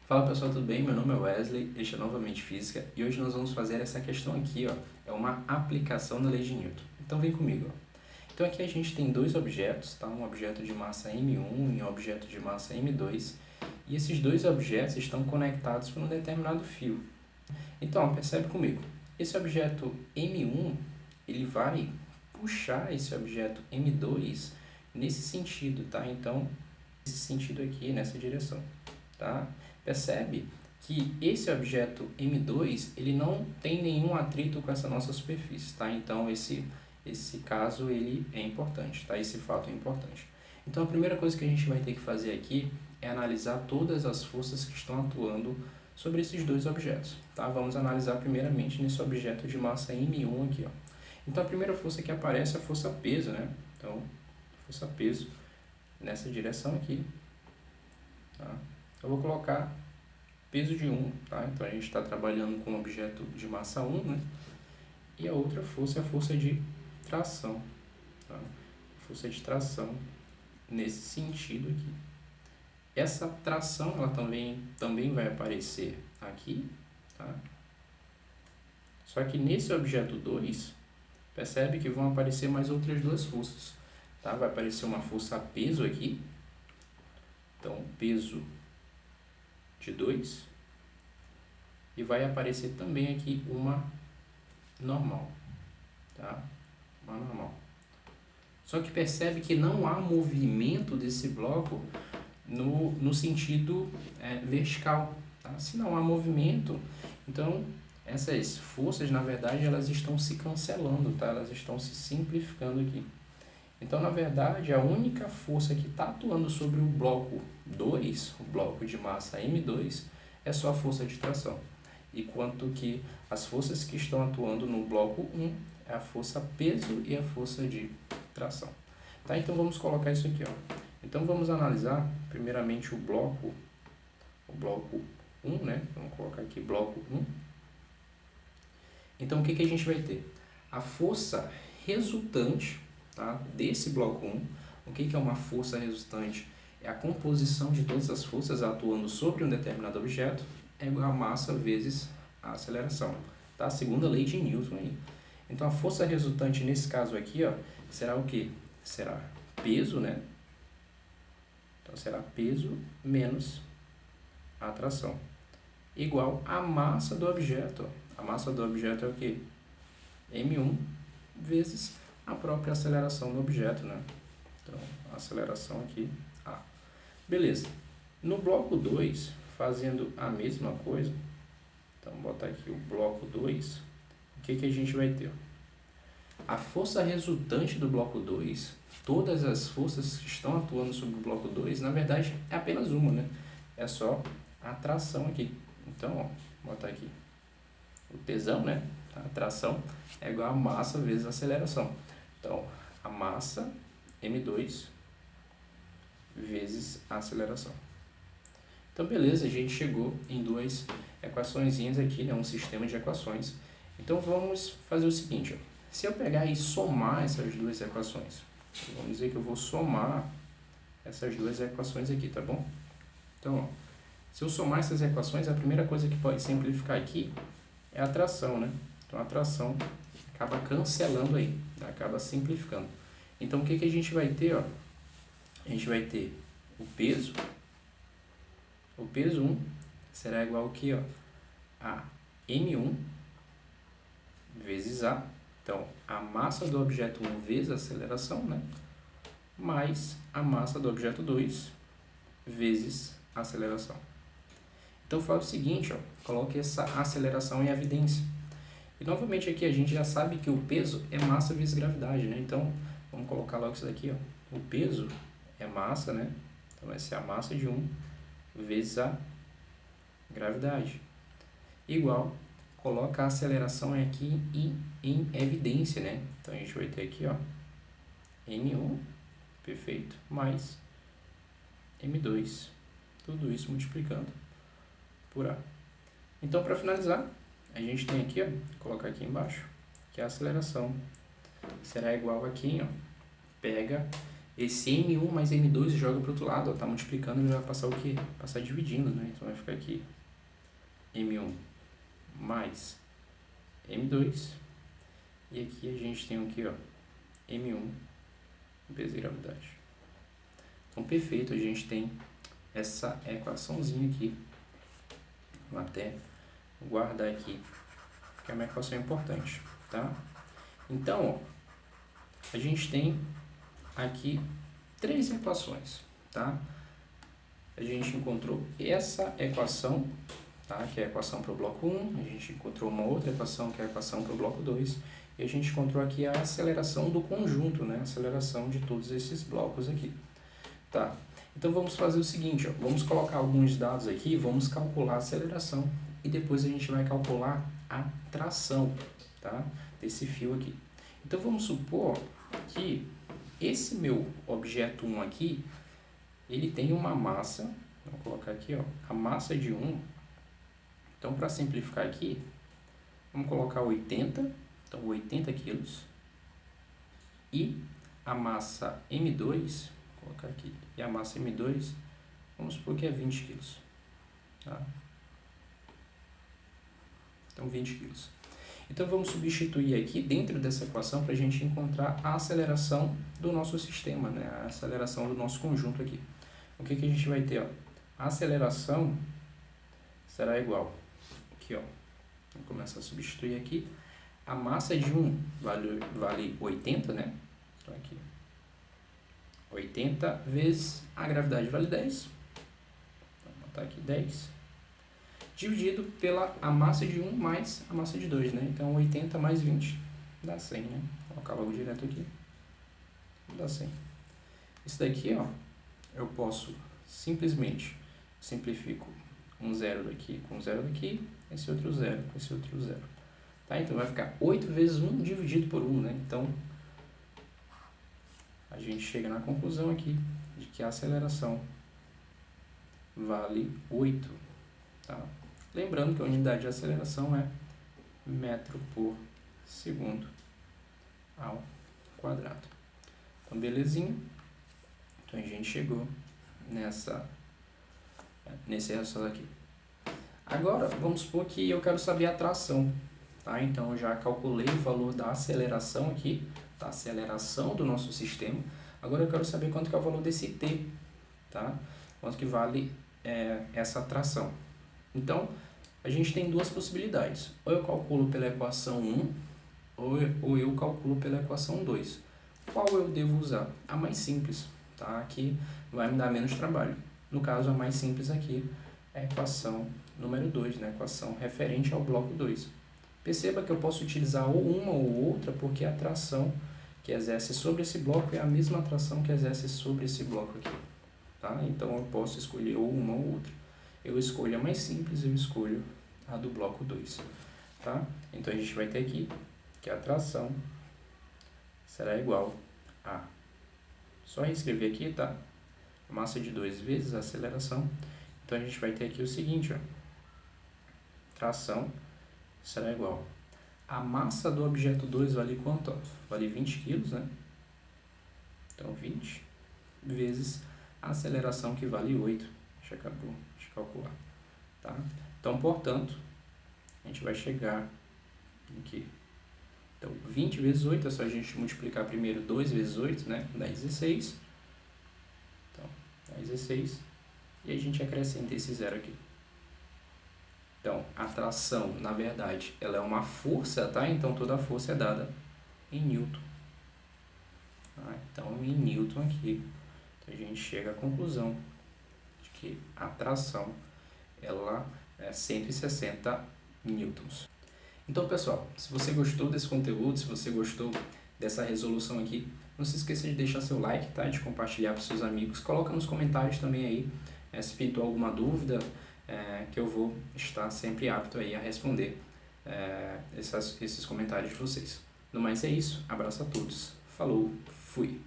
Fala pessoal, tudo bem? Meu nome é Wesley, este é Novamente Física e hoje nós vamos fazer essa questão aqui, ó, é uma aplicação da lei de Newton. Então vem comigo, ó. Então aqui a gente tem dois objetos, tá? Um objeto de massa M1 e um objeto de massa M2 e esses dois objetos estão conectados por um determinado fio. Então, ó, percebe comigo, esse objeto M1 ele vai puxar esse objeto M2 nesse sentido, tá? Então, nesse sentido aqui, nessa direção, tá? Percebe que esse objeto M2 ele não tem nenhum atrito com essa nossa superfície, tá? Então esse caso ele é importante, tá? Esse fato é importante. Então a primeira coisa que a gente vai ter que fazer aqui é analisar todas as forças que estão atuando sobre esses dois objetos, tá? Vamos analisar primeiramente nesse objeto de massa M1 aqui, ó. Então a primeira força que aparece é a força peso, né? Então força peso nessa direção aqui, tá? Eu vou colocar peso de 1, tá? Então a gente está trabalhando com um objeto de massa 1, né? E a outra força é a força de tração, tá? Força de tração nesse sentido aqui. Essa tração ela também vai aparecer aqui, tá? Só que nesse objeto 2, percebe que vão aparecer mais outras duas forças, tá? Vai aparecer uma força peso aqui, então peso de 2, e vai aparecer também aqui uma normal, tá? Uma normal. Só que percebe que não há movimento desse bloco no sentido vertical, tá? Se não há movimento, então essas forças, na verdade, elas estão se cancelando, tá? Elas estão se simplificando aqui. Então, na verdade, a única força que está atuando sobre o bloco 2, o bloco de massa M2, é só a força de tração. Enquanto que as forças que estão atuando no bloco 1 é a força peso e a força de tração. Tá? Então, vamos colocar isso aqui, ó. Então, vamos analisar primeiramente o bloco 1, né? Vamos colocar aqui bloco 1. Então, o que a gente vai ter? A força resultante, tá, desse bloco 1. O que é uma força resultante? É a composição de todas as forças atuando sobre um determinado objeto é igual a massa vezes a aceleração, tá? Segundo a lei de Newton aí. Então, a força resultante nesse caso aqui, ó, será o quê? Será peso, né? Então, será peso menos a atração, igual a massa do objeto. A massa do objeto é o quê? M1 vezes a própria aceleração do objeto, né? Então, a aceleração aqui, A. Beleza. No bloco 2, fazendo a mesma coisa, então, vou botar aqui o bloco 2, o que a gente vai ter? A força resultante do bloco 2, todas as forças que estão atuando sobre o bloco 2, na verdade, é apenas uma, né? É só a tração aqui. Então, ó, vou botar aqui o tesão, né? A tração é igual a massa vezes a aceleração. Então, a massa, M2, vezes a aceleração. Então, beleza, a gente chegou em duas equaçõezinhas aqui, né? Um sistema de equações. Então, vamos fazer o seguinte, ó. Se eu pegar e somar essas duas equações, vamos dizer que eu vou somar essas duas equações aqui, tá bom? Então, ó, se eu somar essas equações, a primeira coisa que pode simplificar aqui é a tração, né? Então, a tração acaba cancelando aí, né? Acaba simplificando. Então, o que a gente vai ter, ó? A gente vai ter o peso 1 será igual ao que, ó? A M1 vezes A. Então, a massa do objeto 1 vezes a aceleração, né? Mais a massa do objeto 2 vezes a aceleração. Então, faz o seguinte, ó, coloque essa aceleração em evidência. E, novamente, aqui a gente já sabe que o peso é massa vezes gravidade, né? Então, vamos colocar logo isso daqui, ó. O peso é massa, né? Então, vai ser a massa de 1 vezes a gravidade. Igual, coloca a aceleração aqui em evidência, né? Então, a gente vai ter aqui, ó, M1, perfeito, mais M2. Tudo isso multiplicando por A. Então, para finalizar, a gente tem aqui, ó, vou colocar aqui embaixo, que a aceleração será igual aqui, ó, pega Esse M1 mais M2 joga para o outro lado, ó, tá multiplicando, ele vai passar o quê? Passar dividindo, né? Então vai ficar aqui M1 mais M2. E aqui a gente tem aqui, ó, M1 vezes gravidade. Então, perfeito, a gente tem essa equaçãozinha aqui. Vou até guardar aqui, que é uma equação importante, tá? Então, ó, a gente tem aqui 3 equações, tá? A gente encontrou essa equação, tá? Que é a equação para o bloco 1, a gente encontrou uma outra equação, que é a equação para o bloco 2, e a gente encontrou aqui a aceleração do conjunto, né? A aceleração de todos esses blocos aqui, tá? Então, vamos fazer o seguinte, ó, vamos colocar alguns dados aqui, vamos calcular a aceleração, e depois a gente vai calcular a tração, tá? Desse fio aqui. Então, vamos supor que esse meu objeto 1 aqui, ele tem uma massa, vou colocar aqui, ó, a massa de 1. Então, para simplificar aqui, vamos colocar 80, então 80 quilos, e a massa M2, vou colocar aqui, e a massa M2, vamos supor que é 20 quilos, tá? Então, 20 quilos. Então, vamos substituir aqui dentro dessa equação para a gente encontrar a aceleração do nosso sistema, né? A aceleração do nosso conjunto aqui. O que a gente vai ter? Ó? A aceleração será igual, aqui, ó, vamos começar a substituir aqui, a massa de 1 vale 80, né? Então, aqui, 80 vezes a gravidade vale 10, vou botar aqui 10, dividido pela a massa de 1 mais a massa de 2, né? Então, 80 mais 20 dá 100, né? Vou colocar logo direto aqui, dá 100. Isso daqui, ó, eu posso simplesmente simplifico um zero daqui com um zero daqui, esse outro zero com esse outro zero. Tá? Então, vai ficar 8 vezes 1 dividido por 1, né? Então, a gente chega na conclusão aqui de que a aceleração vale 8, tá? Lembrando que a unidade de aceleração é metro por segundo ao quadrado. Então, belezinha. Então, a gente chegou nesse resultado aqui. Agora, vamos supor que eu quero saber a tração, tá? Então, eu já calculei o valor da aceleração aqui, da aceleração do nosso sistema. Agora, eu quero saber quanto que é o valor desse T, tá? Quanto que vale essa tração. Então, a gente tem duas possibilidades. Ou eu calculo pela equação 1, ou eu calculo pela equação 2. Qual eu devo usar? A mais simples, tá? Aqui vai me dar menos trabalho. No caso, a mais simples aqui é a equação número 2, né? A equação referente ao bloco 2. Perceba que eu posso utilizar ou uma ou outra, porque a tração que exerce sobre esse bloco é a mesma tração que exerce sobre esse bloco aqui, tá? Então, eu posso escolher ou uma ou outra. Eu escolho a mais simples, eu escolho a do bloco 2, tá? Então, a gente vai ter aqui que a tração será igual a... Só reescrever aqui, tá? Massa de 2 vezes a aceleração. Então, a gente vai ter aqui o seguinte, ó. Tração será igual a massa do objeto 2 vale quanto? Ó? Vale 20 kg, né? Então, 20 vezes a aceleração que vale 8. Já acabou de calcular, tá? Então, portanto, a gente vai chegar aqui. Então, 20 vezes 8 é só a gente multiplicar primeiro 2 vezes 8, né? Dá 16. Então, dá 16. E a gente acrescenta esse zero aqui. Então, a tração, na verdade, ela é uma força, tá? Então, toda a força é dada em Newton. Tá? Então, em Newton aqui, a gente chega à conclusão de que a tração, ela é 160 newtons. Então, pessoal, se você gostou desse conteúdo, se você gostou dessa resolução aqui, não se esqueça de deixar seu like, tá? De compartilhar para os seus amigos. Coloca nos comentários também aí, se pintou alguma dúvida, que eu vou estar sempre apto aí a responder esses comentários de vocês. No mais é isso, abraço a todos, falou, fui!